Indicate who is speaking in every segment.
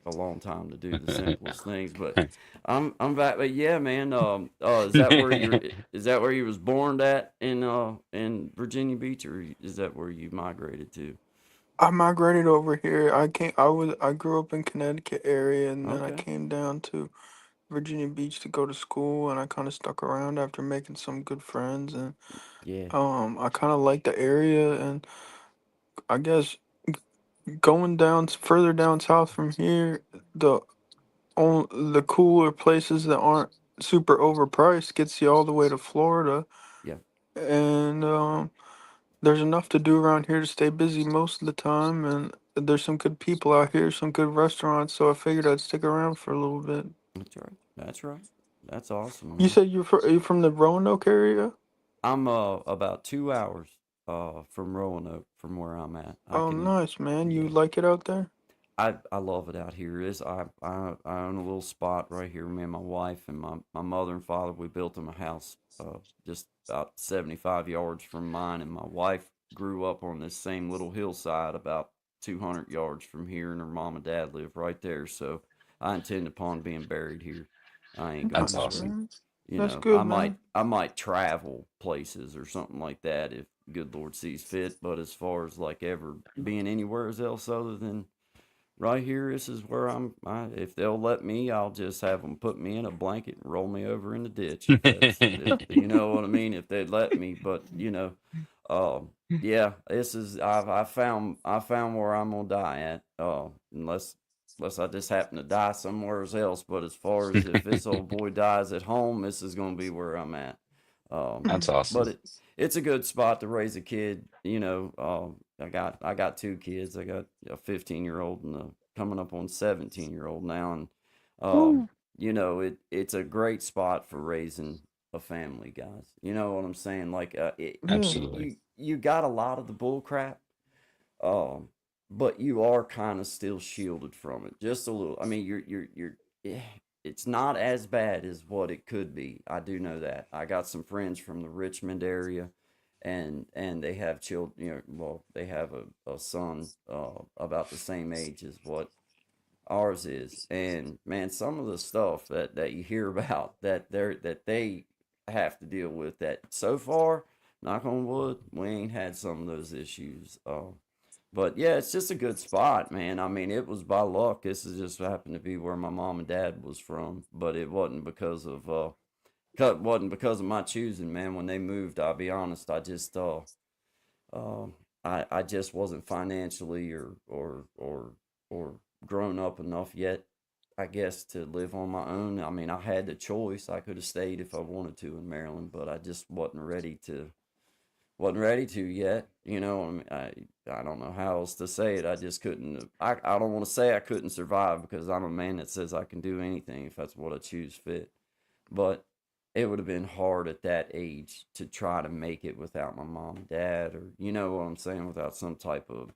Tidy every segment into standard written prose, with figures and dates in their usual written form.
Speaker 1: a long time to do the simplest things. But I'm back. But yeah, man. Is that where you're? Is that where you was born at in Virginia Beach, or is that where you migrated to?
Speaker 2: I migrated over here. I grew up in Connecticut area, and then I
Speaker 1: Okay.
Speaker 2: came down to Virginia Beach to go to school, and I kind of stuck around after making some good friends, and
Speaker 1: Yeah.
Speaker 2: I kind of like the area, and I guess going down further down south from here, the cooler places that aren't super overpriced gets you all the way to Florida,
Speaker 1: Yeah.
Speaker 2: and there's enough to do around here to stay busy most of the time, and there's some good people out here, some good restaurants, so I figured I'd stick around for a little bit.
Speaker 1: That's right. That's right. That's awesome,
Speaker 2: You
Speaker 1: man.
Speaker 2: said are you from the Roanoke area?
Speaker 1: I'm about 2 hours from Roanoke from where I'm at. I
Speaker 2: Oh,
Speaker 1: can
Speaker 2: nice, man. You
Speaker 1: yeah.
Speaker 2: like it out there?
Speaker 1: I love it out here. It's I own a little spot right here. Me and my wife and my mother and father, we built them a house just about 75 yards from mine, and my wife grew up on this same little hillside about 200 yards from here, and her mom and dad live right there. So I intend upon being buried here. I ain't gonna
Speaker 3: That's
Speaker 2: Nice,
Speaker 3: awesome.
Speaker 2: man.
Speaker 1: you
Speaker 2: That's
Speaker 1: know,
Speaker 2: good, man.
Speaker 1: I might travel places or something like that if good Lord sees fit. But as far as like ever being anywhere else other than right here, this is where if they'll let me, I'll just have them put me in a blanket and roll me over in the ditch. If that's, if you know what I mean, if they'd let me. But yeah, I found where I'm gonna die at. Unless I just happen to die somewhere else. But as far as if this old boy dies at home, this is gonna be where I'm at. Um,
Speaker 3: That's awesome.
Speaker 1: but it's a good spot to raise a kid. I got two kids. I got a 15-year-old and a coming up on 17-year-old now, and um,
Speaker 2: Woo.
Speaker 1: it's a great spot for raising a family, guys. You know what I'm saying? Like
Speaker 2: Yeah.
Speaker 3: Absolutely.
Speaker 1: you got a lot of the bull crap, um, but you are kind of still shielded from it just a little. I mean, eh, it's not as bad as what it could be. I do know that. I got some friends from the Richmond area, and they have children. Well, they have a son about the same age as what ours is, and man, some of the stuff that you hear about that they have to deal with, that so far, knock on wood, we ain't had some of those issues. But yeah, it's just a good spot, man. I mean, it was by luck. This is just happened to be where my mom and dad was from, but it wasn't because of my choosing, man. When they moved, I'll be honest, uh, I just wasn't financially or grown up enough yet, I guess, to live on my own. I mean, I had the choice. I could have stayed if I wanted to in Maryland, but I just wasn't ready to yet. I mean, I don't know how else to say it. I just couldn't. I don't want to say I couldn't survive because I'm a man that says I can do anything if that's what I choose fit. But it would have been hard at that age to try to make it without my mom and dad, or you know what I'm saying, without some type of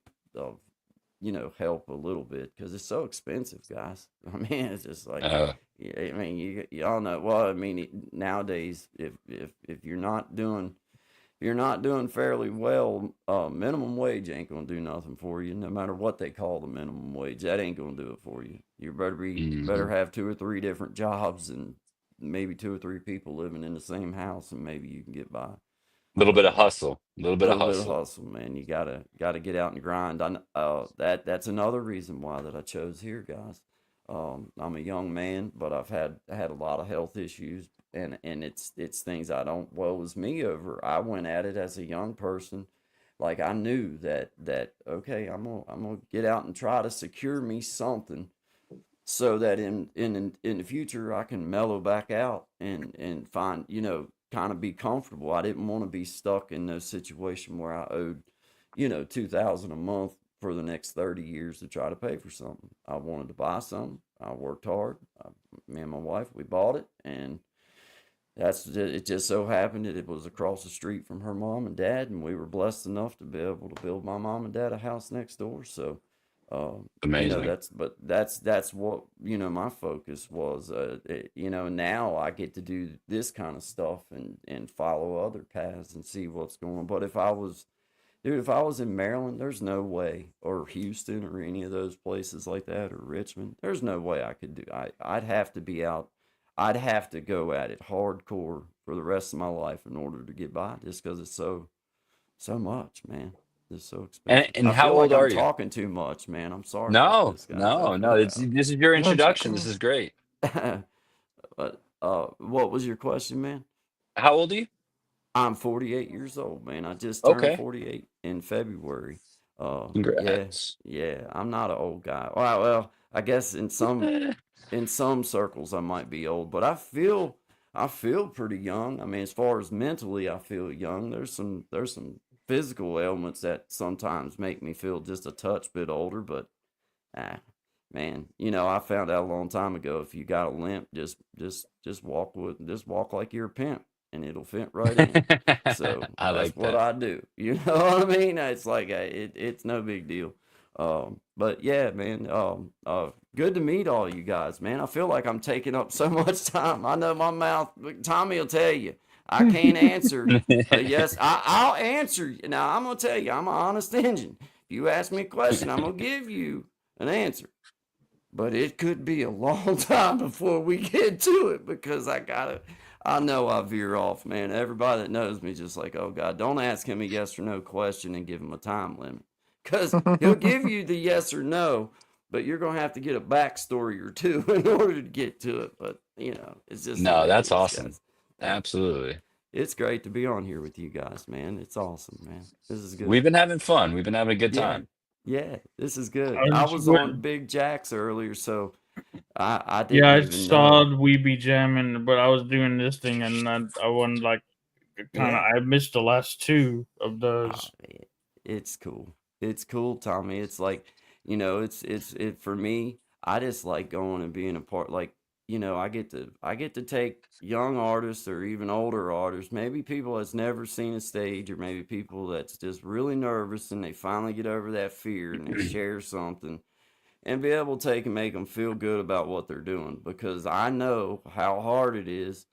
Speaker 1: help a little bit because it's so expensive, guys. I mean, it's just like,
Speaker 3: Uh,
Speaker 1: yeah, I mean, you all know. Well, I mean, nowadays, if you're not doing fairly well, minimum wage ain't gonna do nothing for you. No matter what they call the minimum wage, that ain't gonna do it for you. You better
Speaker 3: mhm.
Speaker 1: have two or three different jobs and maybe two or three people living in the same house, and maybe you can get by.
Speaker 3: Little bit
Speaker 1: But
Speaker 3: of hustle. A little
Speaker 1: a
Speaker 3: bit of
Speaker 1: little bit of
Speaker 3: hustle.
Speaker 1: hustle, man. You gotta get out and grind. That's another reason why that I chose here, guys. I'm a young man, but I had a lot of health issues, and it's things I don't woe me over. I went at it as a young person, like I knew that okay, I'm gonna get out and try to secure me something so that in the future I can mellow back out and find, kind of be comfortable. I didn't want to be stuck in no situation where I owed, 2,000 a month for the next 30 years to try to pay for something. I wanted to buy something. I worked hard. Me and my wife, we bought it, and it just so happened that it was across the street from her mom and dad, and we were blessed enough to be able to build my mom and dad a house next door. So,
Speaker 3: Amazing.
Speaker 1: that's what my focus was. Now I get to do this kind of stuff and follow other paths and see what's going on. But Dude, if I was in Maryland, there's no way, or Houston, or any of those places like that, or Richmond, there's no way I could do. I'd have to be out. I'd have to go at it hardcore for the rest of my life in order to get by, just because it's so much, man. It's so expensive.
Speaker 3: And
Speaker 1: I
Speaker 3: how
Speaker 1: feel like
Speaker 3: old
Speaker 1: I'm
Speaker 3: are you?
Speaker 1: talking too much, man. I'm sorry about
Speaker 3: No,
Speaker 1: this, guys.
Speaker 3: no, no.
Speaker 1: Yeah.
Speaker 3: This is your
Speaker 2: No, it's
Speaker 3: introduction. This
Speaker 2: okay.
Speaker 3: is great.
Speaker 1: But what was your question, man?
Speaker 3: How old are you?
Speaker 1: I'm 48 years old, man. I just turned
Speaker 3: Okay.
Speaker 1: 48 in February. Yeah,
Speaker 3: Congrats.
Speaker 1: yeah. I'm not an old guy. Well, I guess in some circles I might be old, but I feel pretty young. I mean, as far as mentally, I feel young. There's some physical ailments that sometimes make me feel just a touch bit older, but ah, man, I found out a long time ago if you got a limp, just walk like you're a pimp, and it'll fit right in. So
Speaker 3: I
Speaker 1: that's
Speaker 3: like
Speaker 1: what
Speaker 3: that.
Speaker 1: I do. You know what I mean? It's like it's no big deal. But yeah, man. Good to meet all you guys, man. I feel like I'm taking up so much time. I know my mouth. Tommy will tell you I can't answer. Yes, I'll answer. Now I'm gonna tell you I'm an honest engine. If you ask me a question, I'm gonna give you an answer. But it could be a long time before we get to it because I know I veer off, man. Everybody that knows me just like, oh God, don't ask him a yes or no question and give him a time limit. Because he'll give you the yes or no, but you're going to have to get a backstory or two in order to get to it. But, it's just the
Speaker 3: No,
Speaker 1: way it
Speaker 3: that's
Speaker 1: is,
Speaker 3: awesome.
Speaker 1: guys.
Speaker 3: Absolutely.
Speaker 1: It's great to be on here with you guys, man. It's awesome, man. This is good.
Speaker 3: We've been having fun. We've been having a good
Speaker 1: Yeah.
Speaker 3: time.
Speaker 1: Yeah, this is good. I
Speaker 4: Aren't you
Speaker 1: was
Speaker 4: good?
Speaker 1: on Big Jacks earlier, so I
Speaker 4: Yeah,
Speaker 1: didn't
Speaker 4: I
Speaker 1: even
Speaker 4: saw
Speaker 1: know.
Speaker 4: We Be Jamming, but I was doing this thing and I wasn't like kind of.
Speaker 1: Yeah.
Speaker 4: I missed the last two of
Speaker 1: Oh,
Speaker 4: those.
Speaker 1: man. It's cool. It's cool, Tommy. It's like, it for me, I just like going and being a part like, I get to take young artists or even older artists, maybe people that's never seen a stage or maybe people that's just really nervous and they finally get over that fear and they share something and be able to take and make them feel good about what they're doing because I know how hard it is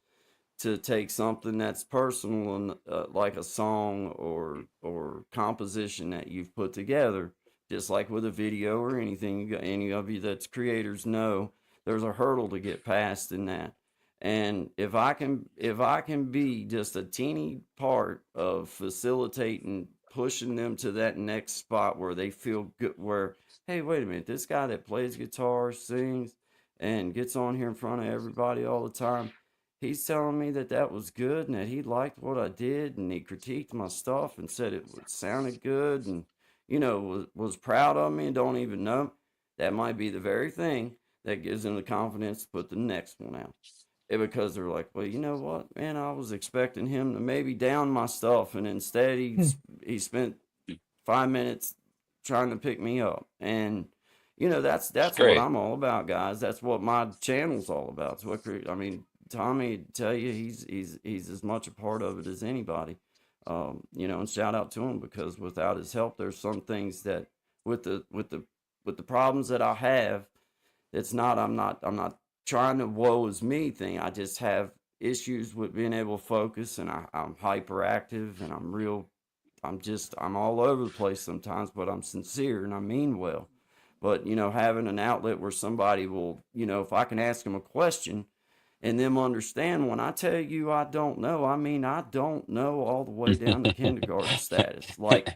Speaker 1: to take something that's personal and like a song or composition that you've put together, just like with a video or anything. Any of you that's creators know there's a hurdle to get past in that. And if I can be just a teeny part of facilitating pushing them to that next spot where they feel good, where hey, wait a minute, this guy that plays guitar, sings, and gets on here in front of everybody all the time, he's telling me that that was good and that he liked what I did and he critiqued my stuff and said it sounded good and was proud of me and don't even know. That might be the very thing that gives them the confidence to put the next one out. Because they're like, well, you know what, man, I was expecting him to maybe down my stuff and instead he spent 5 minutes trying to pick me up. And
Speaker 3: It's
Speaker 1: that's what
Speaker 3: great.
Speaker 1: I'm all about, guys. That's what my channel's all about. It's what I mean, Tommy tell you he's as much a part of it as anybody. And shout out to him because without his help, there's some things that with the problems that I have, it's not I'm not trying to woe is me thing. I just have issues with being able to focus, and I'm hyperactive, and I'm all over the place sometimes, but I'm sincere and I mean well. But having an outlet where somebody will, if I can ask them a question and them understand when I tell you I don't know, I mean I don't know all the way down to kindergarten status. Like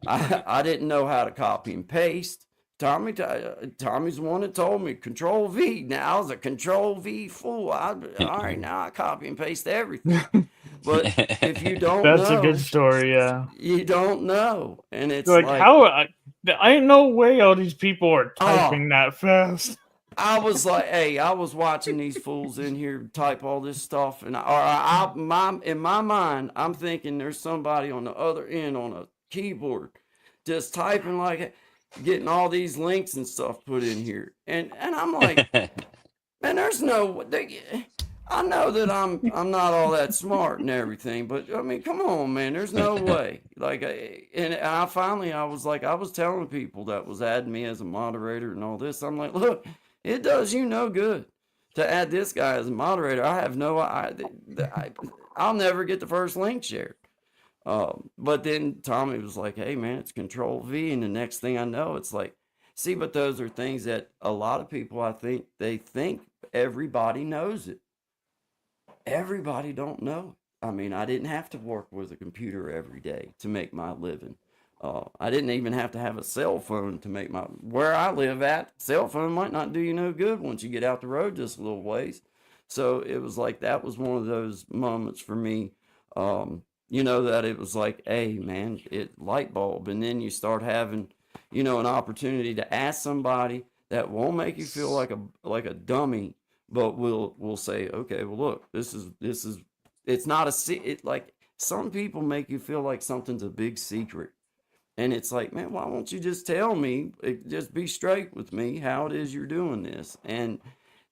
Speaker 1: I didn't know how to copy and paste. Tommy's the one that told me Control V. Now I was a Control V fool. All right, now I copy and paste everything. But if you don't
Speaker 4: That's a good
Speaker 1: know,
Speaker 4: story. Yeah.
Speaker 1: you don't know, and it's
Speaker 4: Like
Speaker 1: like,
Speaker 4: how I ain't no way all these people are
Speaker 1: oh,
Speaker 4: typing that fast.
Speaker 1: I was like, hey, I was watching these fools in here type all this stuff, and in my mind, I'm thinking there's somebody on the other end on a keyboard, just typing like, getting all these links and stuff put in here, and I'm like, man, there's no. I know that I'm not all that smart and everything, but I mean, come on, man. There's no way. Like, and I was like, I was telling people that was adding me as a moderator and all this. I'm like, look, it does you no good to add this guy as a moderator. I have no, I'll never get the first link shared. But then Tommy was like, "Hey man, it's Control V," and the next thing I know, it's like, see, but those are things that a lot of people, I think, they think everybody knows it. Everybody don't know. I mean, I didn't have to work with a computer every day to make my living. I didn't even have to have a cell phone to make my, where I live at, cell phone might not do you no good once you get out the road just a little ways. So it was like, that was one of those moments for me, that it was like, hey man, it light bulb. And then you start having, an opportunity to ask somebody that won't make you feel like a dummy, but we'll say, okay, well look, this is it's not like some people make you feel like something's a big secret, and it's like, man, why won't you just tell me, just be straight with me how it is you're doing this? And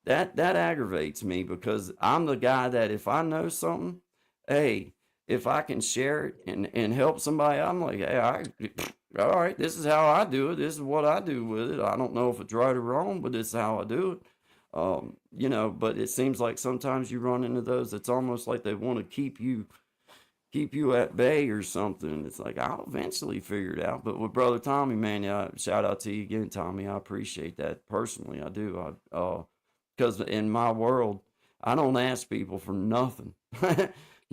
Speaker 1: that aggravates me, because I'm the guy that if I know something, hey, if I can share it and help somebody, I'm like, hey, all right, this is how I do it. This is what I do with it. I don't know if it's right or wrong, but this is how I do it. But it seems like sometimes you run into those. It's almost like they want to keep you at bay or something. It's like, I'll eventually figure it out. But with brother Tommy, man, yeah, shout out to you again, Tommy. I appreciate that personally. I do. Because in my world, I don't ask people for nothing.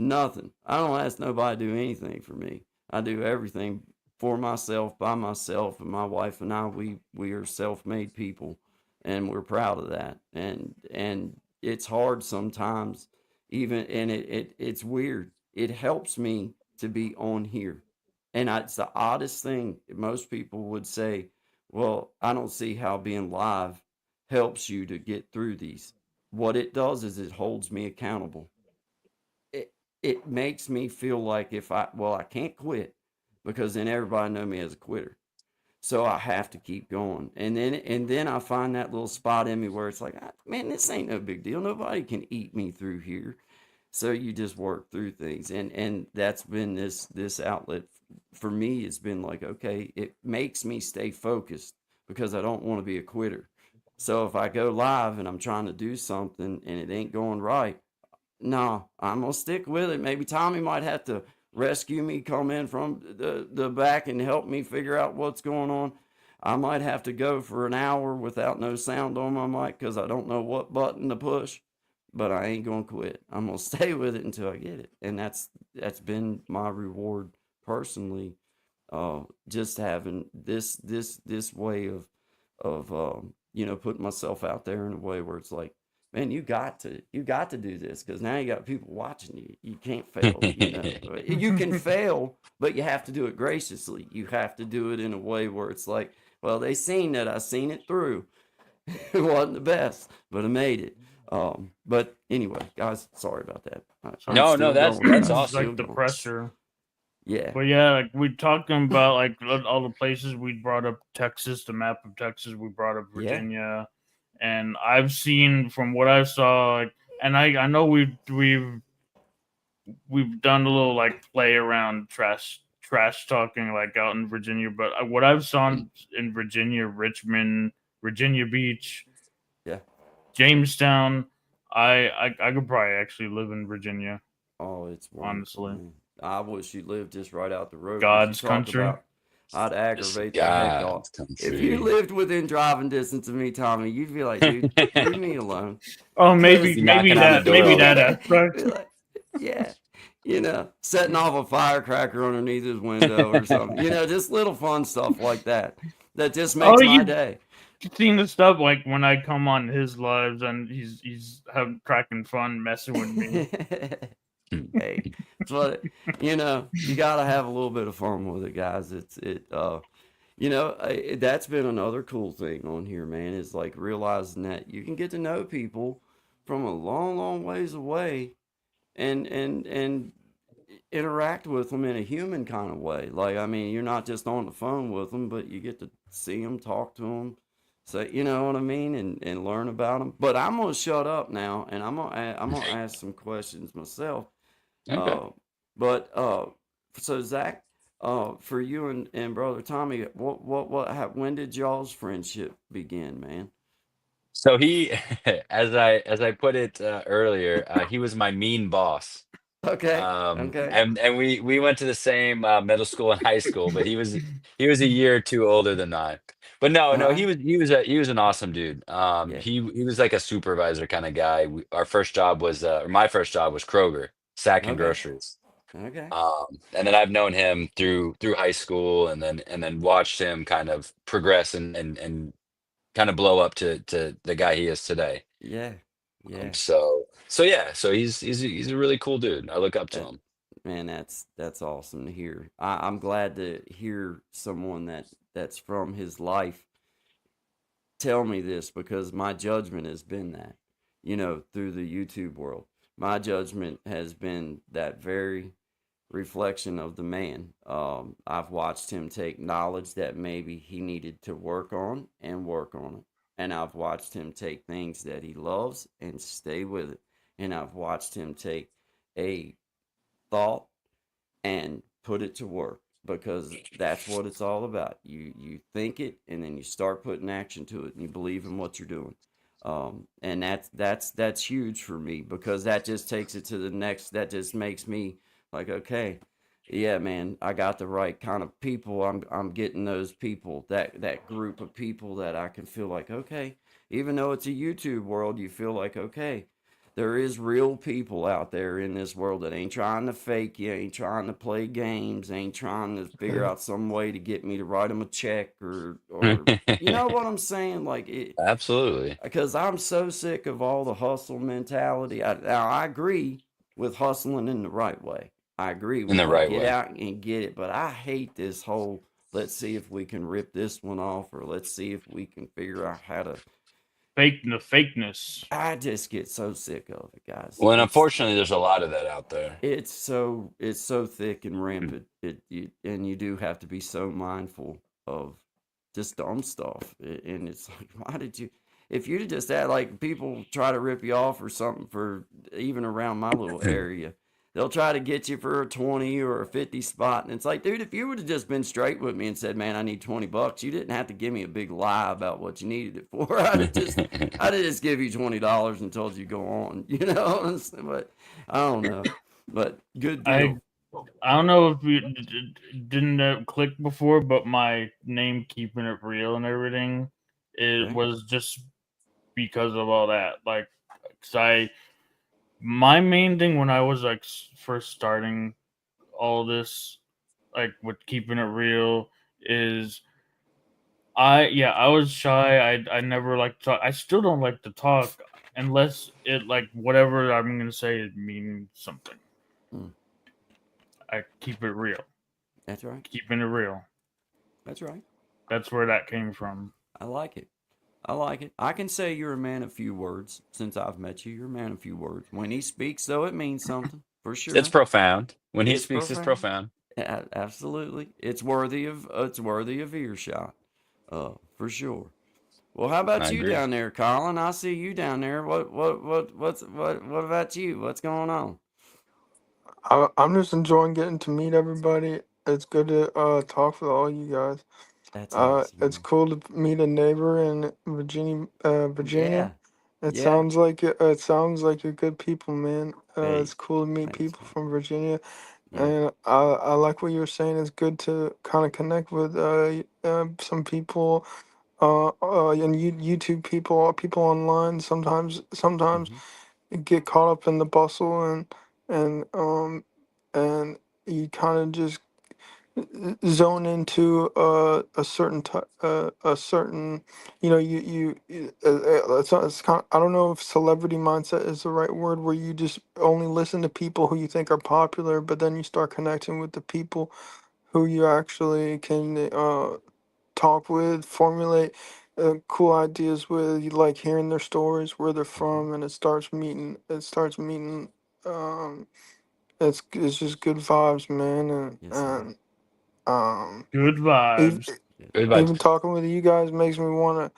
Speaker 1: Nothing. I don't ask nobody to do anything for me. I do everything for myself, by myself, and my wife and I, we are self-made people, and we're proud of that. And it's hard sometimes, even, and it's weird. It helps me to be on here, and it's the oddest thing. Most people would say, "Well, I don't see how being live helps you to get through these." What it does is it holds me accountable. It makes me feel like, I can't quit, because then everybody know me as a quitter. So I have to keep going. And then I find that little spot in me where it's like, man, this ain't no big deal. Nobody can eat me through here. So you just work through things. And that's been this outlet for me. It's been like, okay, it makes me stay focused, because I don't want to be a quitter. So if I go live and I'm trying to do something and it ain't going right, no, I'm gonna stick with it. Maybe Tommy might have to rescue me, come in from the back and help me figure out what's going on. I might have to go for an hour without no sound on my mic, because I don't know what button to push. But I ain't gonna quit. I'm gonna stay with it until I get it, and that's been my reward personally. Just having this way of putting myself out there in a way where it's like, man, you got to do this, because now you got people watching you. You can't fail. You can fail, but you have to do it graciously. You have to do it in a way where it's like, well, they seen that I seen it through. It wasn't the best, but I made it. But anyway, guys, sorry about that. I'm
Speaker 3: No,
Speaker 1: still
Speaker 3: that's
Speaker 1: going.
Speaker 3: that's
Speaker 1: I'm
Speaker 4: It's
Speaker 3: awesome.
Speaker 1: still
Speaker 4: like the
Speaker 1: going.
Speaker 4: pressure.
Speaker 1: Yeah,
Speaker 4: But yeah, like we talking about like all the places we brought up Texas, the map of Texas. We brought up
Speaker 1: yeah,
Speaker 4: Virginia, and I've seen from what I saw, like, and I know we've done a little like play around trash talking like out in Virginia, but what I've saw in Virginia, Richmond, Virginia Beach,
Speaker 1: yeah.
Speaker 4: Jamestown, I could probably actually live in Virginia,
Speaker 1: Oh, it's wonderful,
Speaker 4: honestly.
Speaker 1: man. I wish you lived just right out the road, because you
Speaker 4: God's
Speaker 1: talk
Speaker 4: country.
Speaker 1: about, I'd
Speaker 3: It's
Speaker 1: aggravate the heck off.
Speaker 3: God's
Speaker 1: If you
Speaker 3: country.
Speaker 1: lived within driving distance of me, Tommy, you'd be like, dude, leave me alone.
Speaker 4: Oh,
Speaker 1: Because
Speaker 3: You knocking on the door
Speaker 4: maybe
Speaker 3: all the
Speaker 4: that
Speaker 3: time.
Speaker 4: aspect.
Speaker 1: be like, yeah, setting off a firecracker underneath his window or something. Just little fun stuff like that. That just
Speaker 4: Oh,
Speaker 1: makes my
Speaker 4: you
Speaker 1: day.
Speaker 4: seen the stuff like when I come on his lives and he's having cracking fun messing with me.
Speaker 1: Hey, but you gotta have a little bit of fun with it, guys. That's been another cool thing on here, man, is like realizing that you can get to know people from a long, long ways away, and interact with them in a human kind of way. Like, I mean, you're not just on the phone with them, but you get to see them, talk to them, say, you know what I mean, and learn about them. But I'm gonna shut up now, and I'm gonna ask some questions myself.
Speaker 3: Okay.
Speaker 1: Uh, but so Zach, for you and brother Tommy, when did y'all's friendship begin, man?
Speaker 3: So he, as I put it earlier, he was my mean boss.
Speaker 1: Okay. Okay.
Speaker 3: And we went to the same middle school and high school, but he was a year or two older than I. But no,
Speaker 1: Uh-huh.
Speaker 3: he was an awesome dude.
Speaker 1: Yeah.
Speaker 3: He was like a supervisor kind of guy. Our first job was, or my first job was Kroger, sacking
Speaker 1: Okay.
Speaker 3: groceries.
Speaker 1: Okay.
Speaker 3: And then I've known him through high school, and then watched him kind of progress and kind of blow up to the guy he is today.
Speaker 1: Yeah. Yeah.
Speaker 3: So yeah, so he's a really cool dude. I look up to
Speaker 1: That
Speaker 3: him.
Speaker 1: man, that's awesome to hear. I'm glad to hear someone that's from his life tell me this because my judgment has been that, through the YouTube world. My judgment has been that very reflection of the man. I've watched him take knowledge that maybe he needed to work on and work on it. And I've watched him take things that he loves and stay with it. And I've watched him take a thought and put it to work because that's what it's all about. You think it and then you start putting action to it and you believe in what you're doing. And that's huge for me because that just takes it to the next. That just makes me like, okay, yeah, man, I got the right kind of people. I'm getting those people, that group of people that I can feel like, okay, even though it's a YouTube world, you feel like, okay, there is real people out there in this world that ain't trying to fake you, ain't trying to play games, ain't trying to figure out some way to get me to write them a check or you know what I'm saying? Like it,
Speaker 3: Absolutely.
Speaker 1: because I'm so sick of all the hustle mentality. Now I agree with hustling in the right way. I agree
Speaker 3: In
Speaker 1: with
Speaker 3: the
Speaker 1: the
Speaker 3: right
Speaker 1: get
Speaker 3: way.
Speaker 1: out and get it, but I hate this whole let's see if we can rip this one off or let's see if we can figure out how to.
Speaker 4: The fakeness.
Speaker 1: I just get so sick of it, guys.
Speaker 3: Well, and
Speaker 1: It's
Speaker 3: unfortunately, there's a lot of that out there.
Speaker 1: it's so thick and rampant. And you do have to be so mindful of just dumb stuff. And it's like, why did you? If you'd have just had like people try to rip you off or something for even around my little area, they'll try to get you for a 20 or a 50 spot, and it's like, dude, if you would have just been straight with me and said, man, I need $20, you didn't have to give me a big lie about what you needed it for. I'd have just give you $20 and told you go on, but I don't know. But good
Speaker 4: I
Speaker 1: deal.
Speaker 4: I don't know if you didn't click before, but my name, keeping it real and everything, it
Speaker 1: Okay.
Speaker 4: was just because of all that. Like, 'cause my main thing when I was like first starting all this, like with keeping it real, is I was shy. I never liked to talk. I still don't like to talk unless it like whatever I'm gonna say it means something.
Speaker 1: Mm,
Speaker 4: I keep it real,
Speaker 1: that's right.
Speaker 4: keeping it real.
Speaker 1: That's right.
Speaker 4: That's where that came from.
Speaker 1: I like it. I like it. I can say you're a man of few words since I've met you. You're a man of few words. When he speaks, though, it means something for
Speaker 3: It's
Speaker 1: sure.
Speaker 3: profound. When he
Speaker 1: It's
Speaker 3: speaks, it's
Speaker 1: profound.
Speaker 3: profound.
Speaker 1: Absolutely, it's worthy of earshot, for sure. Well, how about
Speaker 3: I
Speaker 1: you
Speaker 3: agree.
Speaker 1: down there, Colin? I see you down there. What about you? What's going on?
Speaker 2: I'm just enjoying getting to meet everybody. It's good to talk with all you guys.
Speaker 1: That's awesome,
Speaker 2: It's
Speaker 1: man.
Speaker 2: cool to meet a neighbor in Virginia.
Speaker 1: Yeah, yeah.
Speaker 2: It sounds like you're good people, man.
Speaker 1: Hey,
Speaker 2: It's cool to meet
Speaker 1: thanks,
Speaker 2: people
Speaker 1: man.
Speaker 2: from Virginia,
Speaker 1: Yeah.
Speaker 2: and I like what you were saying. It's good to kind of connect with some people, and YouTube people online. Sometimes
Speaker 1: Hmm.
Speaker 2: you get caught up in the bustle and um and you kind of just zone into a certain, it's kind I don't know if celebrity mindset is the right word, where you just only listen to people who you think are popular, but then you start connecting with the people who you actually can talk with, formulate cool ideas with. You like hearing their stories, where they're
Speaker 1: Hmm.
Speaker 2: from, and it starts meeting um it's just good vibes, man. and
Speaker 1: Yes, sir.
Speaker 2: and um
Speaker 4: Good
Speaker 2: even,
Speaker 4: vibes.
Speaker 1: Yeah.
Speaker 3: Good
Speaker 2: even
Speaker 3: vibes.
Speaker 2: talking with you guys makes me want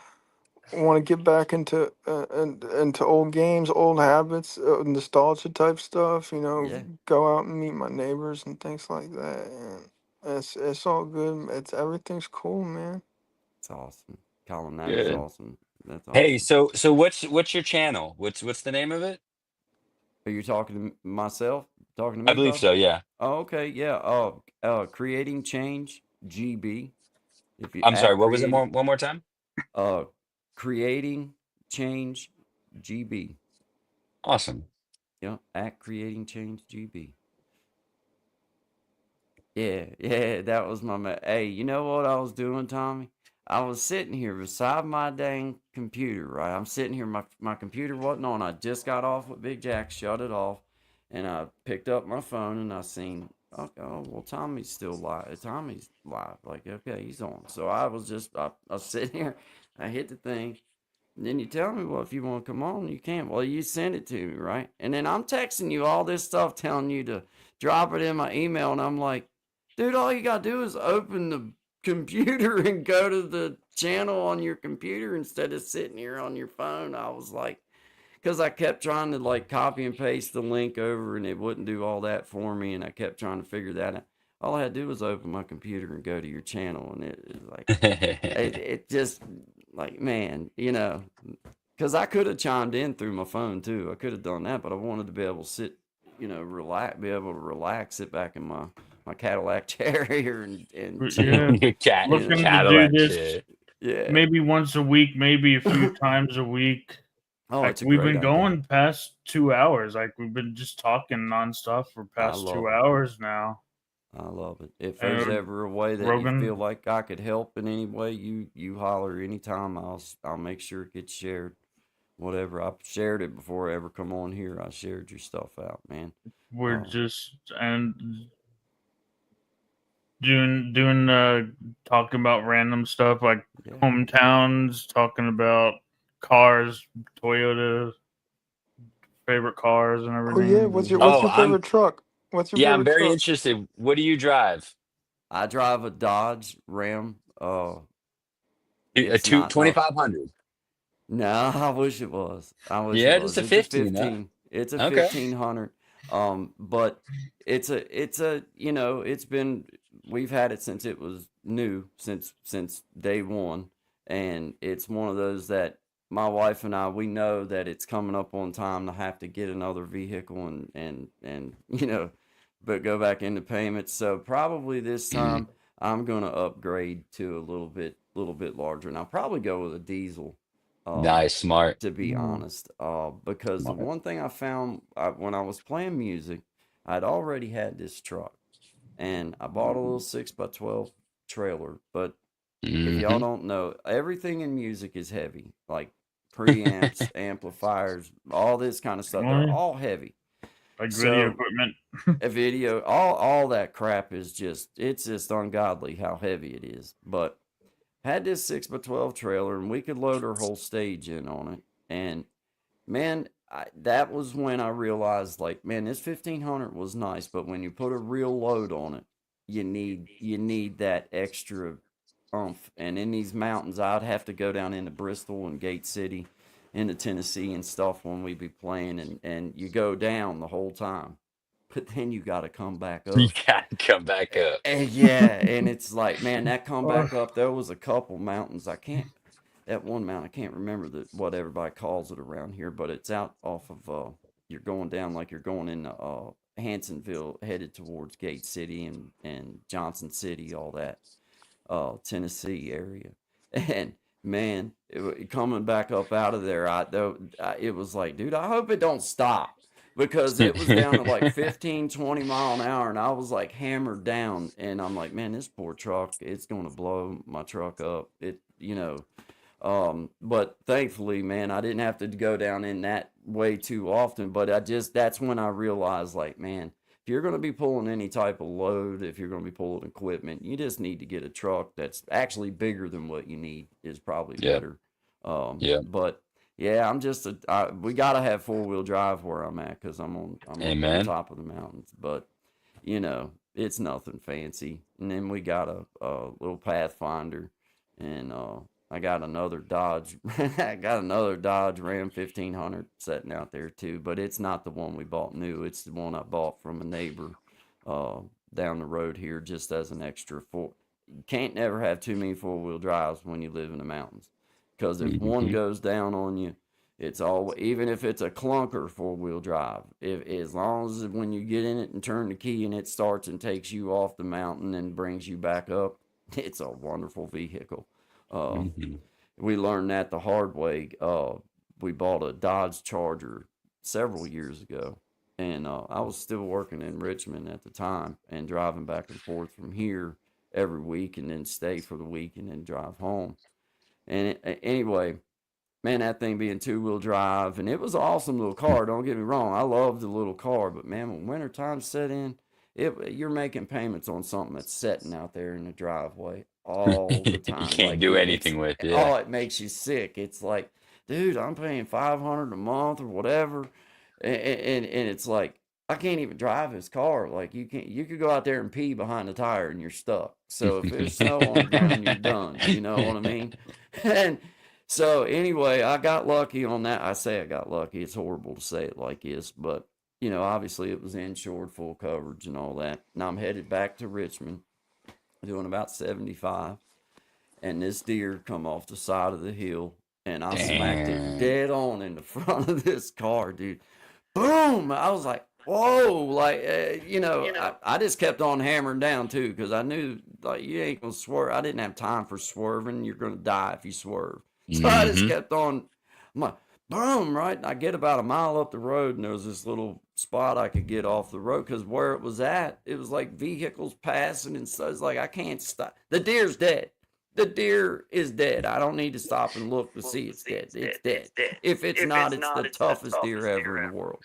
Speaker 2: to get back into old games, old habits, nostalgia type stuff.
Speaker 1: Yeah.
Speaker 2: Go out and meet my neighbors and things like that. And it's all good. It's Everything's cool, man.
Speaker 1: It's awesome, Colin. That is
Speaker 3: Good.
Speaker 1: awesome. That's
Speaker 3: Hey,
Speaker 1: awesome.
Speaker 3: so what's your channel? What's the name of it?
Speaker 1: Are you talking to myself? Talking to
Speaker 3: I
Speaker 1: me,
Speaker 3: believe
Speaker 1: Bob?
Speaker 3: so. Yeah.
Speaker 1: Oh, okay, yeah. Creating change, GB. If you
Speaker 3: I'm sorry.
Speaker 1: at
Speaker 3: What was it?
Speaker 1: creating,
Speaker 3: One more time.
Speaker 1: uh, creating change, GB.
Speaker 3: Awesome.
Speaker 1: Yeah, at creating change, GB. Yeah, yeah, that was my Hey, you know what I was doing, Tommy? I was sitting here beside my dang computer, right? I'm sitting here, my computer wasn't on. I just got off with Big Jack, shut it off, and I picked up my phone and I seen, oh, well, Tommy's still live. Tommy's live. Like, okay, he's on. So I was sitting here, I hit the thing, and then you tell me, well, if you want to come on, you can. Well, you send it to me, right? And then I'm texting you all this stuff, telling you to drop it in my email, and I'm like, dude, all you gotta do is open the computer and go to the channel on your computer instead of sitting here on your phone. I was like, because I kept trying to like copy and paste the link over, and it wouldn't do all that for me, and I kept trying to figure that out. All I had to do was open my computer and go to your channel, and it like it just like, man, because I could have chimed in through my phone too. I could have done that, but I wanted to be able to sit, relax, be able to relax, sit back in my Cadillac chair here and
Speaker 4: But
Speaker 1: chill.
Speaker 4: yeah,
Speaker 3: Your cat
Speaker 1: You know,
Speaker 4: looking to do
Speaker 3: Cadillac
Speaker 4: this
Speaker 3: shit.
Speaker 1: yeah.
Speaker 4: maybe once a week, maybe a few times a week.
Speaker 1: Oh,
Speaker 4: Like
Speaker 1: it's a
Speaker 4: we've
Speaker 1: great
Speaker 4: been
Speaker 1: idea.
Speaker 4: going past 2 hours. Like we've been just talking nonstop for
Speaker 1: I
Speaker 4: past two
Speaker 1: love it.
Speaker 4: hours now.
Speaker 1: I love it. If there's
Speaker 4: And
Speaker 1: ever a way that you feel
Speaker 4: Rogan,
Speaker 1: like I could help in any way, you holler anytime. I'll make sure it gets shared. Whatever. I've shared it before I ever come on here. I shared your stuff out, man.
Speaker 4: we're
Speaker 1: Oh,
Speaker 4: just and doing talking about random stuff like
Speaker 1: yeah.
Speaker 4: hometowns, talking about cars, Toyota favorite cars and
Speaker 2: Oh yeah,
Speaker 4: everything.
Speaker 2: what's your
Speaker 3: Oh,
Speaker 2: favorite truck? What's your
Speaker 3: I'm
Speaker 2: favorite
Speaker 3: very
Speaker 2: truck?
Speaker 3: interested. What do you drive?
Speaker 1: I drive a Dodge Ram.
Speaker 3: A
Speaker 1: It's not no.
Speaker 3: 2500.
Speaker 1: No, I wish it was. I wish it
Speaker 3: Yeah,
Speaker 1: was.
Speaker 3: just a
Speaker 1: It's a
Speaker 3: 15, huh?
Speaker 1: 15. It's a
Speaker 3: Okay.
Speaker 1: 1500. But it's a it's been, we've had it since it was new, since day one, and it's one of those that my wife and I, we know that it's coming up on time to have to get another vehicle and but go back into payments. So probably this time I'm gonna upgrade to a little bit larger, and I'll probably go with a diesel. Um,
Speaker 3: Nice, smart.
Speaker 1: to be honest, because the
Speaker 3: Smart.
Speaker 1: one thing I found, when I was playing music, I'd already had this truck, and I bought a little 6x12 trailer. But if y'all
Speaker 3: Hmm.
Speaker 1: don't know, everything in music is heavy, like preamps, amplifiers, all this kind of stuff. They're
Speaker 4: Only
Speaker 1: all heavy.
Speaker 4: like video
Speaker 1: So
Speaker 4: equipment.
Speaker 1: a video, all that crap is it's just ungodly how heavy it is. But had this 6x12 trailer, and we could load our whole stage in on it. And man, that was when I realized, like, man, this 1500 was nice, but when you put a real load on it, you need that extra oomph. And in these mountains, I'd have to go down into Bristol and Gate City, into Tennessee and stuff when we be playing, and you go down the whole time, but then you got to come back
Speaker 3: You
Speaker 1: up.
Speaker 3: gotta come back up.
Speaker 1: And yeah, and it's like, man, that come
Speaker 4: Uh,
Speaker 1: back up. There was a couple mountains. That one mountain, I can't remember what everybody calls it around here, but it's out off of, you're going down like you're going in Hansonville, headed towards Gate City and Johnson City, all that Tennessee area. And man, coming back up out of there, it was like, dude, I hope it don't stop, because it was down to like 15, 20 mile an hour, and I was like hammered down, and I'm like, man, this poor truck, it's going to blow my truck up. But thankfully, man, I didn't have to go down in that way too often. But that's when I realized, like, man, if you're going to be pulling any type of load, if you're going to be pulling equipment, you just need to get a truck that's actually bigger than what you need, is probably
Speaker 3: Yep.
Speaker 1: better.
Speaker 3: Yep.
Speaker 1: But yeah, we got to have 4-wheel drive where I'm at, because I'm up on
Speaker 3: Amen.
Speaker 1: top of the mountains. But it's nothing fancy. And then we got a little Pathfinder, and I got another Dodge. I got another Dodge Ram 1500 sitting out there too, but it's not the one we bought new. It's the one I bought from a neighbor uh, down the road here, just as an extra four. You can't never have too many 4-wheel drives when you live in the mountains, because if one
Speaker 3: Hmm.
Speaker 1: goes down on you, It's all, even if it's a clunker 4-wheel drive. If as long as when you get in it and turn the key and it starts and takes you off the mountain and brings you back up, it's a wonderful vehicle. Uh,
Speaker 3: Mhm.
Speaker 1: we learned that the hard way. We bought a Dodge Charger several years ago, and I was still working in Richmond at the time and driving back and forth from here every week, and then stay for the week and then drive home. And anyway, man, that thing being 2-wheel drive, and it was an awesome little car. Don't get me wrong, I loved the little car, but man, when winter time set in, you're making payments on something that's sitting out there in the driveway all the
Speaker 3: You
Speaker 1: time.
Speaker 3: can't
Speaker 1: Like
Speaker 3: do
Speaker 1: it's
Speaker 3: anything with, yeah.
Speaker 1: oh, it makes you sick. It's like, dude, I'm paying 500 a month or whatever, and it's like I can't even drive his car. Like you could go out there and pee behind the tire and you're stuck. So if there's snow on the ground, you're done. You know what I mean? And so anyway, I got lucky on that. I say I got lucky. It's horrible to say it like this, but obviously it was insured, full coverage, and all that. Now I'm headed back to Richmond, doing about 75, and this deer come off the side of the hill, and I smacked it
Speaker 3: Damn.
Speaker 1: dead on in the front of this car, dude. Boom! I was like, whoa! Like, I just kept on hammering down too, because I knew like you ain't gonna swerve. I didn't have time for swerving. You're gonna die if you swerve. So I just
Speaker 3: Hmm.
Speaker 1: kept on. I'm like, boom! Right? And I get about a mile up the road, and there was this little spot I could get off the road, because where it was at, it was like vehicles passing, and so it's like I can't stop. The deer's dead. The deer is dead. I don't need to stop and look to see it's dead. It's dead. If it's not, it's the toughest deer ever in the world.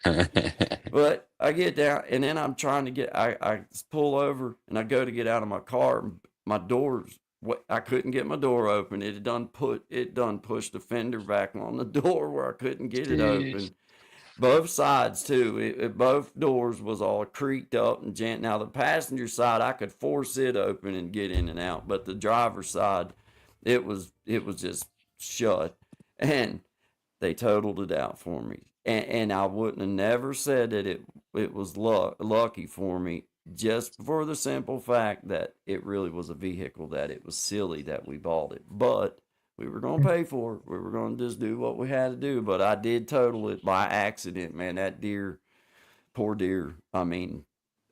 Speaker 1: But I get down, and then I'm trying to get, I pull over, and I go to get out of my car, and my doors, I couldn't get my door open. It done pushed the fender back on the door where I couldn't get it
Speaker 3: Jeez.
Speaker 1: open. Both sides too. Both doors was all creaked up and jammed. Now the passenger side, I could force it open and get in and out, but the driver's side, it was just shut, and they totaled it out for me. And I wouldn't have never said that it was lucky for me, just for the simple fact that it really was a vehicle that it was silly that we bought it, but we were gonna pay for it. We were gonna just do what we had to do. But I did total it by accident, man. That deer, poor deer. I mean,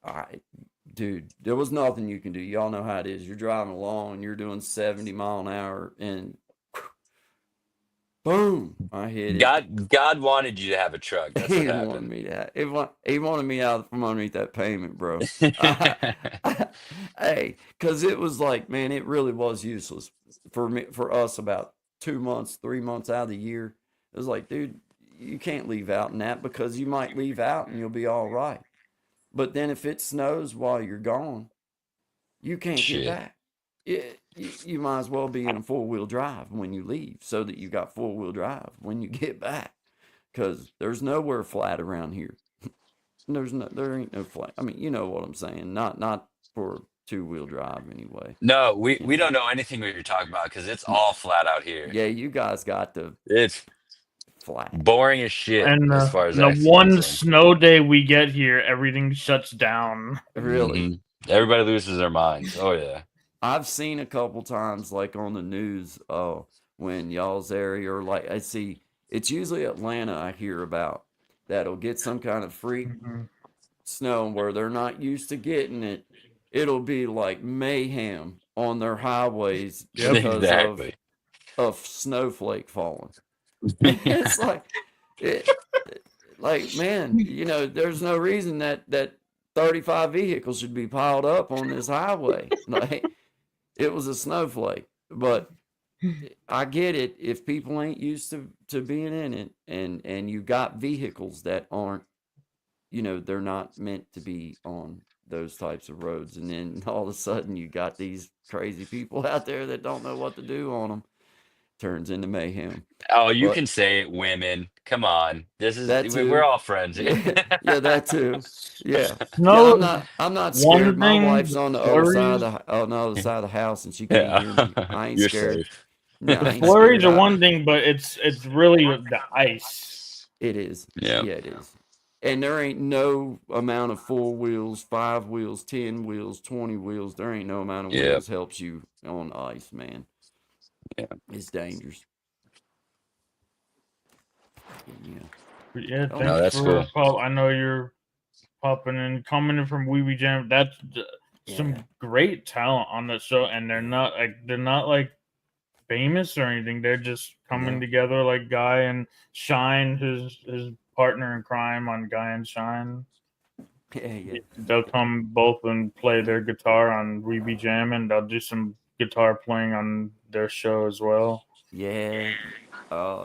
Speaker 1: I, dude, there was nothing you can do. Y'all know how it is. You're driving along and you're doing 70 mile an hour, and boom, I hit it.
Speaker 3: God wanted you to have a truck. That's what
Speaker 1: He wanted
Speaker 3: happened.
Speaker 1: me to. He wanted me out from underneath that payment, bro. I, hey, because it was like, man, it really was useless for me, for us. About 2 months, 3 months out of the year, it was like, dude, you can't leave out in that, because you might leave out and you'll be all right. But then if it snows while you're gone, you can't get
Speaker 3: Shit.
Speaker 1: back. You might as well be in a 4-wheel drive when you leave, so that you got 4-wheel drive when you get back, because there's nowhere flat around here. There ain't no flat. I mean, you know what I'm saying. Not for 2-wheel drive anyway.
Speaker 3: No, we
Speaker 1: You
Speaker 3: we
Speaker 1: know.
Speaker 3: don't know anything what you're talking about because it's all flat out here.
Speaker 1: Yeah, you guys got the
Speaker 3: It's
Speaker 1: flat.
Speaker 3: boring as shit
Speaker 4: And
Speaker 3: as far as
Speaker 4: the
Speaker 3: that's
Speaker 4: one
Speaker 3: concerned.
Speaker 4: snow day we get here, everything shuts down.
Speaker 1: Really.
Speaker 3: Hmm. Everybody loses their minds. Oh yeah.
Speaker 1: I've seen a couple times, like on the news, when y'all's area, or like I see, it's usually Atlanta I hear about, that'll get some kind of freak
Speaker 4: Mhm.
Speaker 1: snow where they're not used to getting it. It'll be like mayhem on their highways
Speaker 4: Yep.
Speaker 1: because
Speaker 3: Exactly.
Speaker 1: of snowflake falling. It's like it, like, man, there's no reason that 35 vehicles should be piled up on this highway. Like, it was a snowflake. But I get it, if people ain't used to being in it, and you got vehicles that aren't, they're not meant to be on those types of roads, and then all of a sudden you got these crazy people out there that don't know what to do on them. Turns into mayhem.
Speaker 3: Oh, you
Speaker 1: But
Speaker 3: can say it, women. Come on. This is
Speaker 1: that
Speaker 3: we're
Speaker 1: too.
Speaker 3: all friends here.
Speaker 1: Yeah, yeah, that too. Yeah, yeah. I'm
Speaker 4: Snow.
Speaker 1: not. I'm not scared.
Speaker 4: One
Speaker 1: My
Speaker 4: thing,
Speaker 1: wife's
Speaker 4: the flurries.
Speaker 1: on the other side of the house, and she can't
Speaker 3: Yeah.
Speaker 1: hear me. I ain't
Speaker 3: You're
Speaker 1: scared.
Speaker 3: safe.
Speaker 1: No,
Speaker 4: The
Speaker 1: I ain't
Speaker 4: flurries
Speaker 1: scared.
Speaker 4: are one thing, but it's really the ice.
Speaker 1: It is.
Speaker 3: Yeah.
Speaker 1: Yeah, it is. And there ain't no amount of 4 wheels, 5 wheels, 10 wheels, 20 wheels. There ain't no amount of
Speaker 3: Yeah.
Speaker 1: wheels helps you on ice, man.
Speaker 3: Yeah.
Speaker 1: It's dangerous. And, yeah.
Speaker 4: But yeah,
Speaker 1: Oh,
Speaker 3: No,
Speaker 4: thanks
Speaker 3: that's
Speaker 4: for
Speaker 3: cool.
Speaker 4: I know you're popping in, coming in from Weeby Jam. That's
Speaker 1: yeah.
Speaker 4: some great talent on the show, and they're not like famous or anything. They're just coming
Speaker 1: No.
Speaker 4: together like Guy and Shine, his partner in crime on Guy and Shine.
Speaker 1: Yeah.
Speaker 4: They'll come both and play their guitar on Weeby Jam, and they'll do some guitar playing on their show as well.
Speaker 1: Yeah.